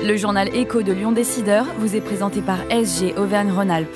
Le journal Écho de Lyon Décideur vous est présenté par SG Auvergne-Rhône-Alpes.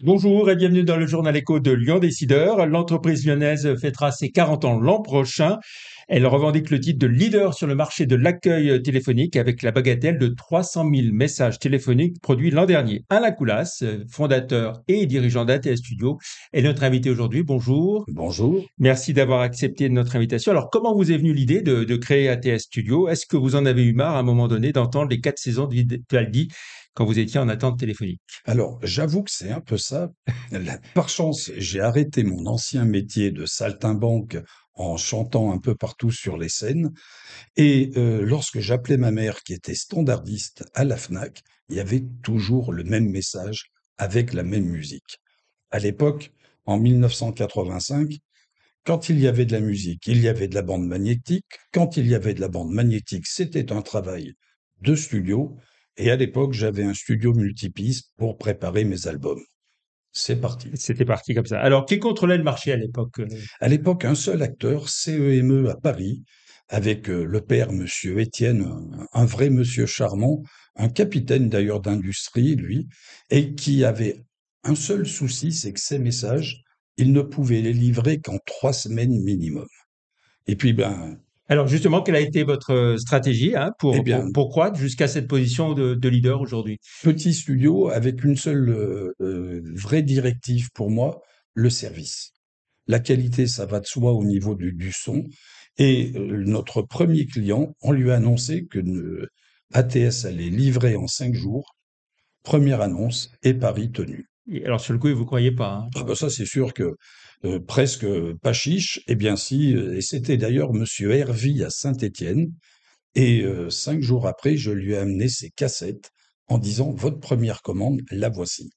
Bonjour et bienvenue dans le journal Écho de Lyon Décideur. L'entreprise lyonnaise fêtera ses 40 ans l'an prochain. Elle revendique le titre de leader sur le marché de l'accueil téléphonique avec la bagatelle de 300 000 messages téléphoniques produits l'an dernier. Alain Coulas, fondateur et dirigeant d'ATS Studio, est notre invité aujourd'hui. Bonjour. Bonjour. Merci d'avoir accepté notre invitation. Alors, comment vous est venue l'idée de créer ATS Studio? Est-ce que vous en avez eu marre à un moment donné d'entendre les 4 saisons de Vivaldi quand vous étiez en attente téléphonique? Alors, j'avoue que c'est un peu ça. Par chance, j'ai arrêté mon ancien métier de saltimbanque en chantant un peu partout sur les scènes. Et lorsque j'appelais ma mère, qui était standardiste à la Fnac, il y avait toujours le même message avec la même musique. À l'époque, en 1985, quand il y avait de la musique, il y avait de la bande magnétique. Quand il y avait de la bande magnétique, c'était un travail de studio. Et à l'époque, j'avais un studio multipiste pour préparer mes albums. C'est parti. C'était parti comme ça. Alors, qui contrôlait le marché à l'époque? À l'époque, un seul acteur, CEME à Paris, avec le père, monsieur Étienne, un vrai monsieur charmant, un capitaine d'ailleurs d'industrie, lui, et qui avait un seul souci, c'est que ces messages, il ne pouvait les livrer qu'en 3 semaines minimum. Et puis, Alors justement, quelle a été votre stratégie eh pour bien, croître jusqu'à cette position de leader aujourd'hui? petit studio avec une seule vraie directive pour moi, le service. La qualité, ça va de soi au niveau du son. Et notre premier client, on lui a annoncé que ATS allait livrer en 5 jours. Première annonce et pari tenu. Et alors sur le coup, vous ne croyez pas, Ah ben ça, c'est sûr que presque pas chiche. Eh bien si, et c'était d'ailleurs monsieur Hervy à Saint-Étienne. Et 5 jours après, je lui ai amené ses cassettes en disant: «Votre première commande, la voici».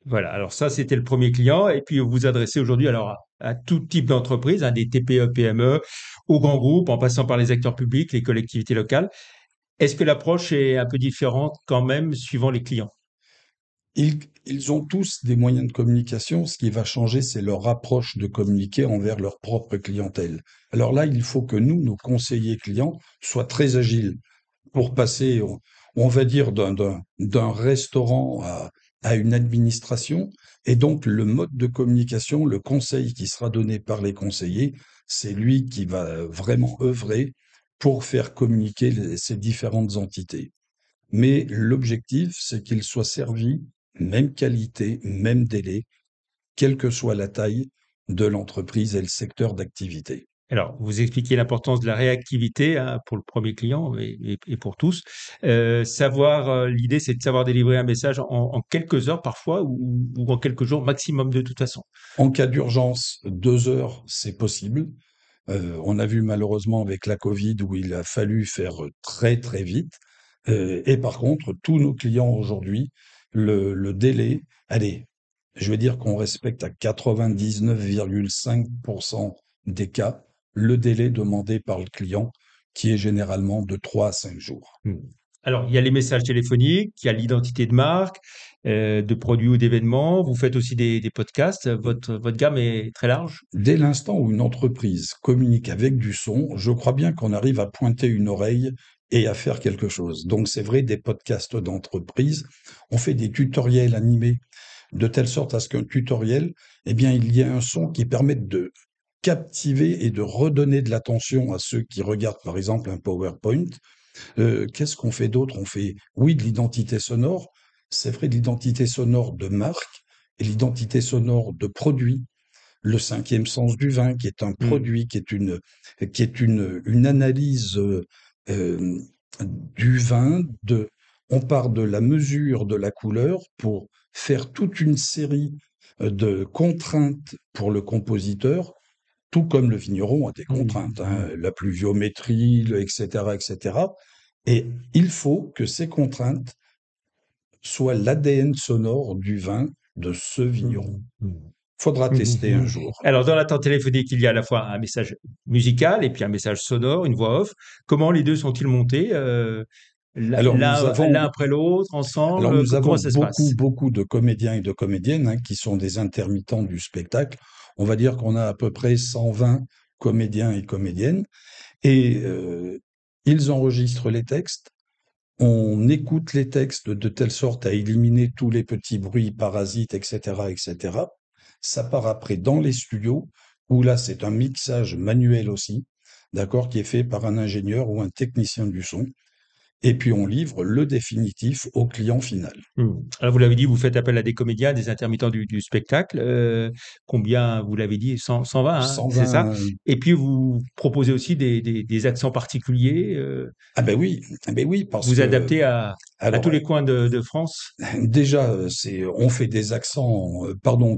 Voilà, alors ça, c'était le premier client. Et puis, vous vous adressez aujourd'hui alors à tout type d'entreprise, des TPE, PME, aux grands groupes, en passant par les acteurs publics, les collectivités locales. Est-ce que l'approche est un peu différente quand même suivant les clients? Ils ont tous des moyens de communication. Ce qui va changer, c'est leur approche de communiquer envers leur propre clientèle. Alors là, il faut que nous, nos conseillers clients, soient très agiles pour passer, on va dire, d'un restaurant à une administration. Et donc, le mode de communication, le conseil qui sera donné par les conseillers, c'est lui qui va vraiment œuvrer pour faire communiquer ces différentes entités. Mais l'objectif, c'est qu'ils soient servis, même qualité, même délai, quelle que soit la taille de l'entreprise et le secteur d'activité. Alors, vous expliquez l'importance de la réactivité pour le premier client et pour tous. L'idée, c'est de savoir délivrer un message en quelques heures parfois ou en quelques jours maximum de toute façon. En cas d'urgence, 2 heures, c'est possible. On a vu malheureusement avec la Covid où il a fallu faire très très vite. Et par contre, tous nos clients aujourd'hui, le délai, allez, je vais dire qu'on respecte à 99,5% des cas le délai demandé par le client, qui est généralement de 3 à 5 jours. Hmm. Alors, il y a les messages téléphoniques, il y a l'identité de marque, de produits ou d'événements. Vous faites aussi des podcasts. Votre gamme est très large. Dès l'instant où une entreprise communique avec du son, je crois bien qu'on arrive à pointer une oreille et à faire quelque chose. Donc c'est vrai, des podcasts d'entreprise, on fait des tutoriels animés de telle sorte à ce qu'un tutoriel, eh bien, il y ait un son qui permette de captiver et de redonner de l'attention à ceux qui regardent, par exemple, un PowerPoint. Qu'est-ce qu'on fait d'autre? On fait, oui, de l'identité sonore. C'est vrai, de l'identité sonore de marque et l'identité sonore de produit. Le cinquième sens du vin, qui est un Hmm. produit, qui est une analyse euh, du vin. On part de la mesure de la couleur pour faire toute une série de contraintes pour le compositeur, tout comme le vigneron a des contraintes, hein, Hmm. la pluviométrie, etc., etc. Et il faut que ces contraintes soient l'ADN sonore du vin de ce vigneron. Hmm. Hmm. Faudra tester un jour. Alors, dans l'attente téléphonique, il y a à la fois un message musical et puis un message sonore, une voix off. Comment les deux sont-ils montés Alors l'un après l'autre, ensemble? nous avons Comment ça se passe? beaucoup de comédiens et de comédiennes, hein, qui sont des intermittents du spectacle. On va dire qu'on a à peu près 120 comédiens et comédiennes et ils enregistrent les textes. On écoute les textes de telle sorte à éliminer tous les petits bruits parasites, etc., etc. Ça part après dans les studios, où là, c'est un mixage manuel aussi, d'accord, qui est fait par un ingénieur ou un technicien du son. Et puis on livre le définitif au client final. Alors, vous l'avez dit, vous faites appel à des comédiens, des intermittents du spectacle. Combien, vous l'avez dit, 120, hein, c'est ça? 120. Et puis, vous proposez aussi des accents particuliers. Ah ben oui, parce Vous que adaptez à tous alors les coins de France. déjà, on fait des accents, pardon,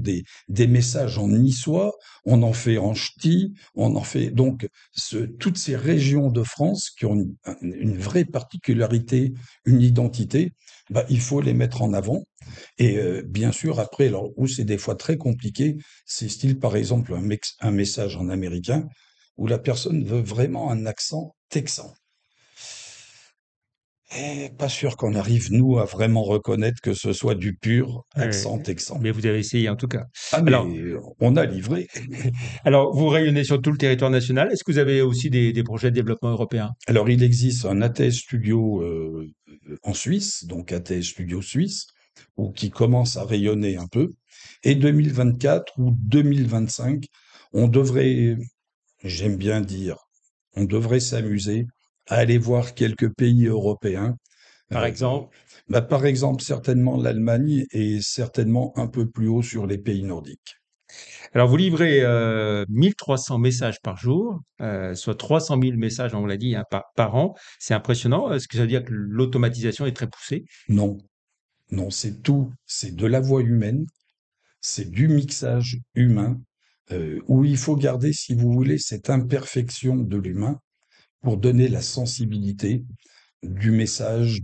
des messages en niçois, on en fait en ch'ti, on en fait donc toutes ces régions de France qui ont une vraie particularité, une identité, bah, il faut les mettre en avant. Et bien sûr, après, alors où c'est des fois très compliqué, c'est style par exemple un message en américain où la personne veut vraiment un accent texan. Pas sûr qu'on arrive, nous, à vraiment reconnaître que ce soit du pur Euh, accent texan. mais vous avez essayé en tout cas. Ah, Alors, mais on a livré. alors, vous rayonnez sur tout le territoire national. Est-ce que vous avez aussi des projets de développement européen? Alors, il existe un ATS Studio en Suisse, donc ATS Studio Suisse, ou qui commence à rayonner un peu. Et 2024 ou 2025, on devrait, j'aime bien dire, on devrait s'amuser à aller voir quelques pays européens. Par Euh, exemple? Par exemple, certainement l'Allemagne et certainement un peu plus haut sur les pays nordiques. Alors, vous livrez 1300 messages par jour, soit 300 000 messages, on l'a dit, hein, par an. C'est impressionnant. Est-ce que ça veut dire que l'automatisation est très poussée? Non, non, c'est tout. C'est de la voix humaine, c'est du mixage humain, où il faut garder, si vous voulez, cette imperfection de l'humain pour donner la sensibilité du message,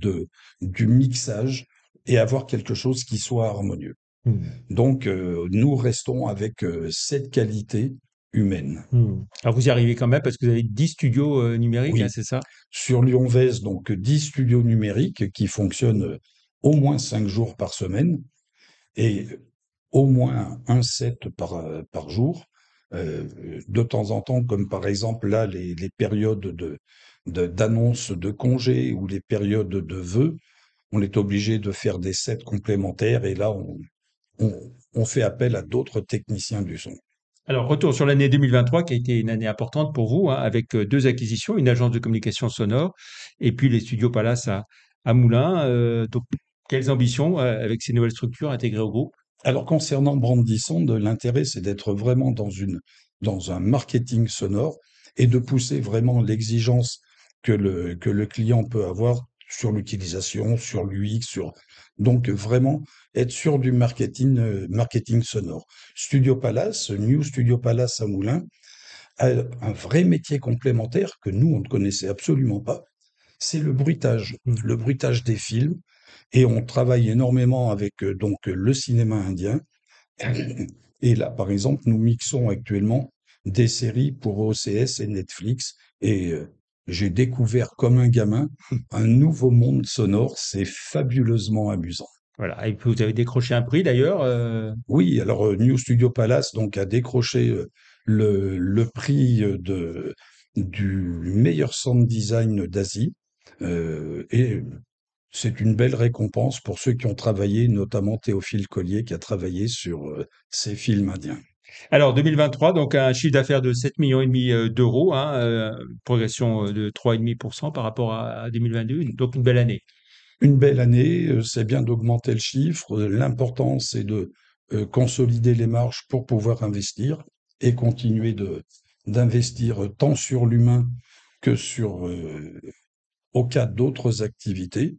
du mixage et avoir quelque chose qui soit harmonieux. Hmm. Donc, nous restons avec cette qualité humaine. Hmm. Alors, vous y arrivez quand même parce que vous avez 10 studios numériques, hein, Oui, c'est ça? sur Lyon-Vez, donc 10 studios numériques qui fonctionnent au moins 5 jours par semaine et au moins un set par jour. De temps en temps, comme par exemple là, les périodes d'annonce de congés ou les périodes de vœux, on est obligé de faire des sets complémentaires et là, on fait appel à d'autres techniciens du son. Alors, retour sur l'année 2023 qui a été une année importante pour vous, hein, avec deux acquisitions, une agence de communication sonore et puis les studios Palace à Moulins. Donc, quelles ambitions avec ces nouvelles structures intégrées au groupe? Alors concernant Brandysond, l'intérêt, c'est d'être vraiment dans un marketing sonore et de pousser vraiment l'exigence que le client peut avoir sur l'utilisation, sur l'UX, donc vraiment être sur du marketing sonore. Studio Palace, New Studio Palace à Moulins, a un vrai métier complémentaire que nous, on ne connaissait absolument pas, c'est le bruitage des films. Et on travaille énormément avec donc le cinéma indien. Et là, par exemple, nous mixons actuellement des séries pour OCS et Netflix. Et j'ai découvert comme un gamin un nouveau monde sonore. C'est fabuleusement amusant. Voilà. Et puis, vous avez décroché un prix d'ailleurs. Oui, alors New Studio Palace donc a décroché le prix du meilleur sound design d'Asie. Et c'est une belle récompense pour ceux qui ont travaillé, notamment Théophile Collier qui a travaillé sur ces films indiens. Alors, 2023, donc un chiffre d'affaires de 7,5 millions d'euros, hein, progression de 3,5% par rapport à 2022, donc une belle année. Une belle année, c'est bien d'augmenter le chiffre. L'important, c'est de consolider les marges pour pouvoir investir et continuer d'investir tant sur l'humain que au cas d'autres activités.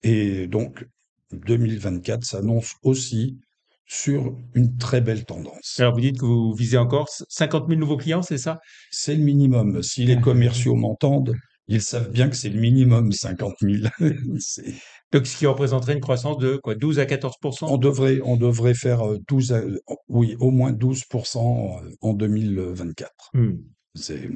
Et donc, 2024 s'annonce aussi sur une très belle tendance. Alors, vous dites que vous visez encore 50 000 nouveaux clients, c'est ça? C'est le minimum. Si les commerciaux m'entendent, Ils savent bien que c'est le minimum 50 000. Donc, ce qui représenterait une croissance de quoi, 12 à 14%? On devrait faire 12, oui, au moins 12% en 2024. C'est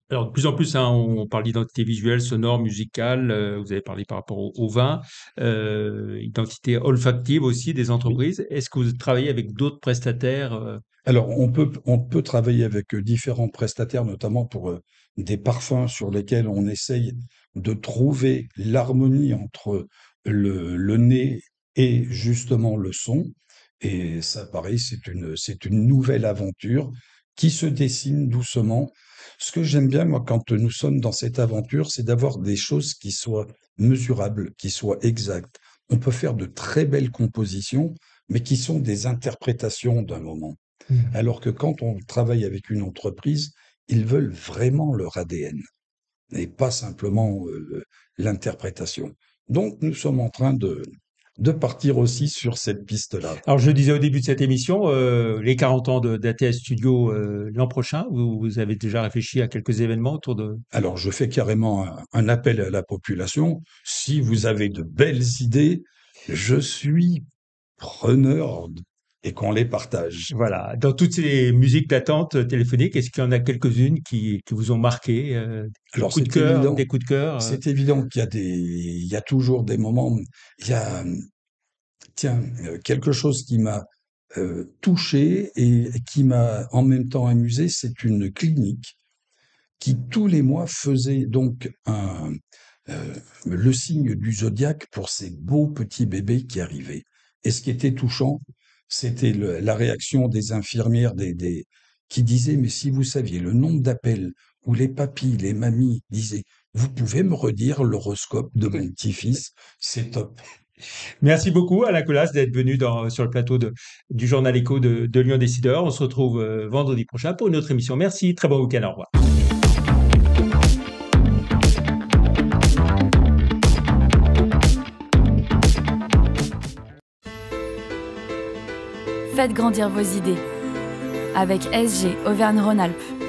Alors, de plus en plus, hein, on parle d'identité visuelle, sonore, musicale. Vous avez parlé par rapport au vin, identité olfactive aussi des entreprises. Est-ce que vous travaillez avec d'autres prestataires? Alors, on peut travailler avec différents prestataires, notamment pour des parfums sur lesquels on essaye de trouver l'harmonie entre le nez et justement le son. Et ça, pareil, c'est une nouvelle aventure qui se dessine doucement. Ce que j'aime bien, moi, quand nous sommes dans cette aventure, c'est d'avoir des choses qui soient mesurables, qui soient exactes. On peut faire de très belles compositions, mais qui sont des interprétations d'un moment. Alors que quand on travaille avec une entreprise, ils veulent vraiment leur ADN et pas simplement l'interprétation. Donc, nous sommes en train de partir aussi sur cette piste-là. Alors, je le disais au début de cette émission, les 40 ans d'ATS Studio l'an prochain, vous avez déjà réfléchi à quelques événements autour de... Alors, je fais carrément un appel à la population. Si vous avez de belles idées, je suis preneur et qu'on les partage. Voilà, dans toutes ces musiques d'attente téléphonique, est-ce qu'il y en a quelques-unes qui vous ont marqué, Alors, coups de cœur, des coups de cœur? c'est évident il y a toujours des moments, il y a, tiens, quelque chose qui m'a touché et qui m'a en même temps amusé, c'est une clinique qui tous les mois faisait donc le signe du zodiaque pour ces beaux petits bébés qui arrivaient. Et ce qui était touchant, c'était la réaction des infirmières qui disaient, mais si vous saviez le nombre d'appels où les papis, les mamies disaient, vous pouvez me redire l'horoscope de mon petit-fils, c'est top. Merci beaucoup, Alain Colas, d'être venu sur le plateau du Journal Écho de Lyon Décideur. On se retrouve vendredi prochain pour une autre émission. Merci, très bon week-end, au revoir. Faites grandir vos idées avec SG Auvergne-Rhône-Alpes.